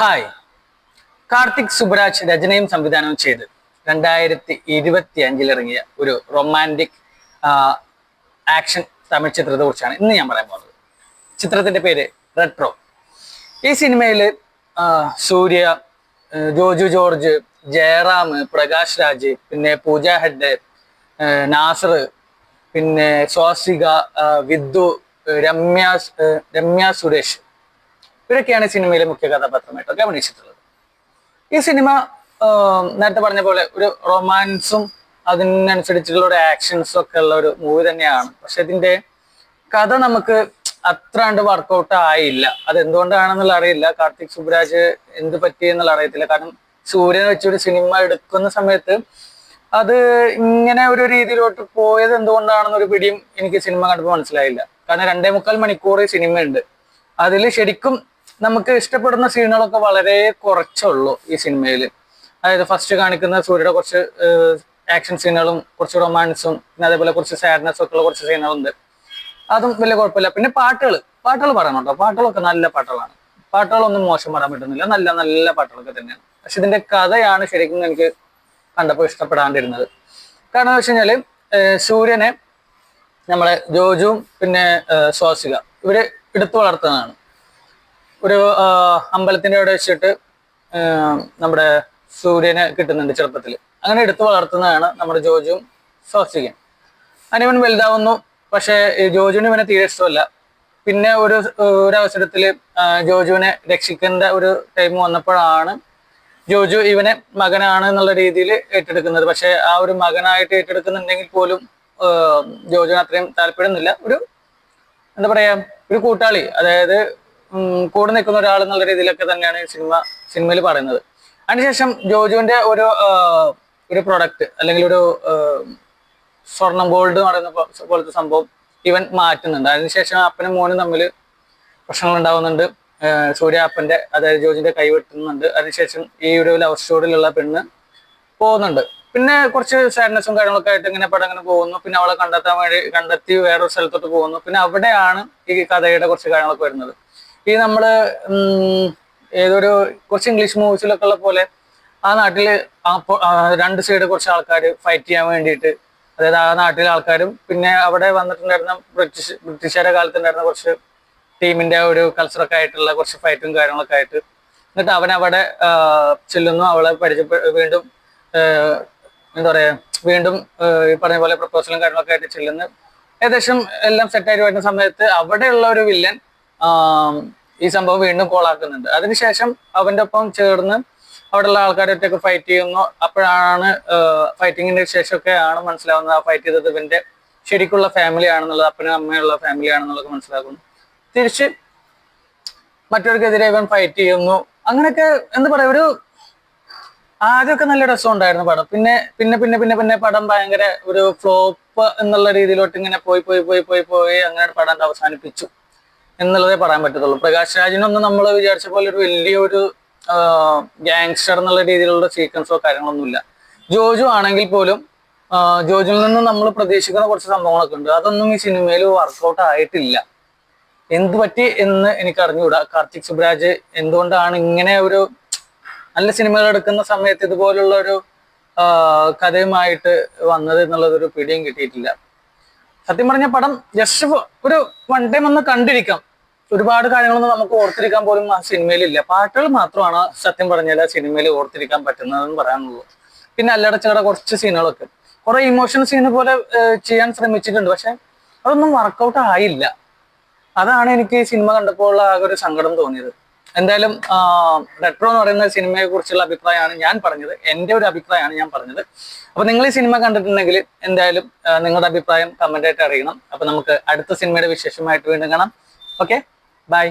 Hi. Karthik Subraj രചനയും സംവിധാനവും ചെയ്ത് 2025 ഇറങ്ങിയ ഒരു റൊമാൻറ്റിക് ആക്ഷൻ തമിഴ് ചിത്രത്തെ കുറിച്ചാണ് ഇന്ന് ഞാൻ പറയാൻ പോകുന്നത്. ചിത്രത്തിന്റെ പേര് റെട്രോ. ഈ സിനിമയിൽ സൂര്യ, ജോജു ജോർജ്, ജയറാം, പ്രകാശ് രാജ്, പിന്നെ പൂജ ഹെഗ്ഡെ, നാസർ, പിന്നെ സ്വാസിക, വിദ്ദു, രമ്യ സുരേഷ്, ഇവരൊക്കെയാണ് സിനിമയിലെ മുഖ്യ കഥാപാത്രമായിട്ടൊക്കെ അഭിനയിച്ചിട്ടുള്ളത്. ഈ സിനിമ നേരത്തെ പറഞ്ഞ പോലെ ഒരു റൊമാൻസും അതിനനുസരിച്ചുള്ള ഒരു ആക്ഷൻസും ഒക്കെ ഉള്ള ഒരു മൂവി തന്നെയാണ്. പക്ഷെ ഇതിന്റെ കഥ നമുക്ക് അത്ര കണ്ട് വർക്കൗട്ട് ആയില്ല. അതെന്തുകൊണ്ടാണെന്നുള്ള അറിയില്ല. കാർത്തിക് സുബ്രാജ് എന്ത് പറ്റിയെന്നുള്ള അറിയത്തില്ല. കാരണം സൂര്യനെ വെച്ചൊരു സിനിമ എടുക്കുന്ന സമയത്ത് അത് ഇങ്ങനെ ഒരു രീതിയിലോട്ട് പോയത് എന്തുകൊണ്ടാണെന്നൊരു പിടിയും എനിക്ക് സിനിമ കണ്ടപ്പോൾ മനസ്സിലായില്ല. കാരണം 2.25 മണിക്കൂർ സിനിമയുണ്ട്. അതിൽ ശരിക്കും നമുക്ക് ഇഷ്ടപ്പെടുന്ന സീനുകളൊക്കെ വളരെ കുറച്ചുള്ളൂ ഈ സിനിമയിൽ. അതായത് ഫസ്റ്റ് കാണിക്കുന്ന സൂര്യയുടെ കുറച്ച് ആക്ഷൻ സീനുകളും കുറച്ച് റൊമാൻസും പിന്നെ അതേപോലെ കുറച്ച് സാഡ്നെസ്സും ഒക്കെ ഉള്ള കുറച്ച് സീനുകളുണ്ട്. അതും വലിയ കുഴപ്പമില്ല. പിന്നെ പാട്ടുകൾ പറയണം കേട്ടോ. പാട്ടുകളൊക്കെ നല്ല പാട്ടുകളാണ്. പാട്ടുകളൊന്നും മോശം പറയാൻ പറ്റുന്നില്ല. നല്ല നല്ല പാട്ടുകളൊക്കെ തന്നെയാണ്. പക്ഷെ ഇതിന്റെ കഥയാണ് ശരിക്കും എനിക്ക് കണ്ടപ്പോൾ ഇഷ്ടപ്പെടാണ്ടിരുന്നത്. കാരണം എന്ന് വെച്ച് കഴിഞ്ഞാല് സൂര്യനെ നമ്മളെ ജോജുവും പിന്നെ സ്വാസിക ഇവര് എടുത്തു വളർത്തുന്നതാണ്. ഒരു അമ്പലത്തിന്റെ അവിടെ വെച്ചിട്ട് നമ്മുടെ സൂര്യനെ കിട്ടുന്നുണ്ട് ചെറുപ്പത്തിൽ. അങ്ങനെ എടുത്തു വളർത്തുന്നതാണ് നമ്മുടെ ജോജുവും സ്വാസികയും. അനിവൻ വലുതാവുന്നു. പക്ഷെ ജോജുവിന് ഇവനെ തീരെ ഇഷ്ടമല്ല. പിന്നെ ഒരവസരത്തില് ജോജുവിനെ രക്ഷിക്കേണ്ട ഒരു ടൈം വന്നപ്പോഴാണ് ജോജു ഇവനെ മകനാണ് എന്നുള്ള രീതിയിൽ ഏറ്റെടുക്കുന്നത്. പക്ഷെ ആ ഒരു മകനായിട്ട് ഏറ്റെടുക്കുന്നുണ്ടെങ്കിൽ പോലും ജോജുവിന് അത്രയും താല്പര്യമൊന്നുമില്ല. എന്താ പറയാ, ഒരു കൂട്ടാളി, അതായത് കൂടെ നിൽക്കുന്ന ഒരാൾ എന്നുള്ള രീതിയിലൊക്കെ തന്നെയാണ് സിനിമയിൽ പറയുന്നത്. അതിനുശേഷം ജോജുവിന്റെ ഒരു പ്രൊഡക്റ്റ് അല്ലെങ്കിൽ ഒരു സ്വർണം ഗോൾഡ് എന്ന് പറയുന്ന പോലത്തെ സംഭവം ഇവൻ മാറ്റുന്നുണ്ട്. അതിനുശേഷം അപ്പനും മോനും തമ്മിൽ പ്രശ്നങ്ങൾ ഉണ്ടാവുന്നുണ്ട്. സൂര്യ അപ്പന്റെ, അതായത് ജോജിന്റെ കൈ വെട്ടുന്നുണ്ട്. അതിനുശേഷം ഈ ഒരു ലവ് സ്റ്റോറിയിലുള്ള പെണ്ണ് പോകുന്നുണ്ട്. പിന്നെ കുറച്ച് സാഡ്നെസ്സും കാര്യങ്ങളൊക്കെ ആയിട്ട് ഇങ്ങനെ പടം അങ്ങനെ പോകുന്നു. പിന്നെ അവളെ കണ്ടെത്തി വേറൊരു സ്ഥലത്തോട്ട് പോകുന്നു. പിന്നെ അവിടെയാണ് ഈ കഥയുടെ കുറച്ച് കാര്യങ്ങളൊക്കെ വരുന്നത്. ഈ നമ്മള് ഏതൊരു കുറച്ച് ഇംഗ്ലീഷ് മൂവീസിലൊക്കെ ഉള്ള പോലെ ആ നാട്ടില് രണ്ട് സൈഡ് കുറച്ച് ആൾക്കാർ ഫൈറ്റ് ചെയ്യാൻ വേണ്ടിയിട്ട്, അതായത് ആ നാട്ടിലെ ആൾക്കാരും പിന്നെ അവിടെ വന്നിട്ടുണ്ടായിരുന്ന ബ്രിട്ടീഷുകാരുടെ കാലത്തുണ്ടായിരുന്ന കുറച്ച് ടീമിന്റെ ഒരു കൾച്ചറൊക്കെ ആയിട്ടുള്ള കുറച്ച് ഫൈറ്റും കാര്യങ്ങളൊക്കെ ആയിട്ട്, എന്നിട്ട് അവൻ അവിടെ ചെല്ലുന്നു. അവളെ വീണ്ടും എന്താ പറയാ, വീണ്ടും ഈ പറഞ്ഞ പോലെ പ്രപ്പോസലും കാര്യങ്ങളൊക്കെ ആയിട്ട് ചെല്ലുന്നു. ഏകദേശം എല്ലാം സെറ്റായിട്ട് വരുന്ന സമയത്ത് അവിടെയുള്ള ഒരു വില്ലൻ ഈ സംഭവം വീണ്ടും കോളാക്കുന്നുണ്ട്. അതിനുശേഷം അവന്റെ ഒപ്പം ചേർന്ന് അവിടെയുള്ള ആൾക്കാരായിട്ടൊക്കെ ഫൈറ്റ് ചെയ്യുന്നു. അപ്പോഴാണ് ഫൈറ്റിങ്ങിന്റെ ശേഷമൊക്കെ ആണ് മനസ്സിലാവുന്നത് ആ ഫൈറ്റ് ചെയ്തത് ഇവന്റെ ശരിക്കുള്ള ഫാമിലി ആണെന്നുള്ളത്, അപ്പനും അമ്മയുള്ള ഫാമിലി ആണെന്നുള്ളത് മനസ്സിലാക്കുന്നു. തിരിച്ച് മറ്റവർക്കെതിരെ ഇവൻ ഫൈറ്റ് ചെയ്യുന്നു. അങ്ങനെയൊക്കെ എന്താ പറയാ, ഒരു ആദ്യമൊക്കെ നല്ല രസം ഉണ്ടായിരുന്നു പടം. പിന്നെ പിന്നെ പിന്നെ പിന്നെ പിന്നെ പടം ഭയങ്കര ഒരു ഫ്ലോപ്പ് എന്നുള്ള രീതിയിലോട്ട് ഇങ്ങനെ പോയി അങ്ങനെ പടം അവസാനിപ്പിച്ചു എന്നുള്ളതേ പറയാൻ പറ്റത്തുള്ളൂ. പ്രകാശ് രാജിനൊന്നും നമ്മൾ വിചാരിച്ച പോലെ ഒരു വലിയൊരു ഗാങ്സ്റ്റർ എന്നുള്ള രീതിയിലുള്ള സീക്വൻസോ കാര്യങ്ങളൊന്നുമില്ല. ജോജു ആണെങ്കിൽ പോലും ജോജുവിൽ നിന്നും നമ്മൾ പ്രതീക്ഷിക്കുന്ന കുറച്ച് സംഭവങ്ങളൊക്കെ ഉണ്ട്. അതൊന്നും ഈ സിനിമയിൽ വർക്കൗട്ട് ആയിട്ടില്ല. എന്ത് പറ്റി എന്ന് എനിക്ക് അറിഞ്ഞുകൂടാ. കാർത്തിക് സുബ്രാജ് എന്തുകൊണ്ടാണ് ഇങ്ങനെ ഒരു നല്ല സിനിമകൾ എടുക്കുന്ന സമയത്ത് ഇതുപോലുള്ള ഒരു കഥയുമായിട്ട് വന്നത് എന്നുള്ളതൊരു പിടിയും കിട്ടിയിട്ടില്ല. സത്യം പറഞ്ഞ പടം ജസ്റ്റ് ഒരു വൺ ടൈം ഒന്ന് കണ്ടിരിക്കാം. ഒരുപാട് കാര്യങ്ങളൊന്നും നമുക്ക് ഓർത്തിരിക്കാൻ പോലും ആ സിനിമയിലില്ല. പാട്ടുകൾ മാത്രമാണ് സത്യം പറഞ്ഞാൽ ആ സിനിമയിൽ ഓർത്തിരിക്കാൻ പറ്റുന്നതെന്ന് പറയാനുള്ളൂ. പിന്നെ അല്ലടച്ചട കുറച്ച് സീനുകളൊക്കെ കുറെ ഇമോഷണൽ സീന് പോലെ ചെയ്യാൻ ശ്രമിച്ചിട്ടുണ്ട്. പക്ഷെ അതൊന്നും വർക്കൗട്ട് ആയില്ല. അതാണ് എനിക്ക് ഈ സിനിമ കണ്ടപ്പോൾ ആകെ ഒരു സങ്കടം തോന്നിയത്. എന്തായാലും റെട്രോ എന്ന് പറയുന്ന സിനിമയെ കുറിച്ചുള്ള അഭിപ്രായമാണ് ഞാൻ പറഞ്ഞത്. എൻ്റെ ഒരു അഭിപ്രായമാണ് ഞാൻ പറഞ്ഞത്. അപ്പൊ നിങ്ങൾ ഈ സിനിമ കണ്ടിട്ടുണ്ടെങ്കിൽ എന്തായാലും നിങ്ങളുടെ അഭിപ്രായം കമന്റ് ആയിട്ട് അറിയണം. അപ്പൊ നമുക്ക് അടുത്ത സിനിമയുടെ വിശേഷമായിട്ട് വീണ്ടും കാണാം. Okay, by.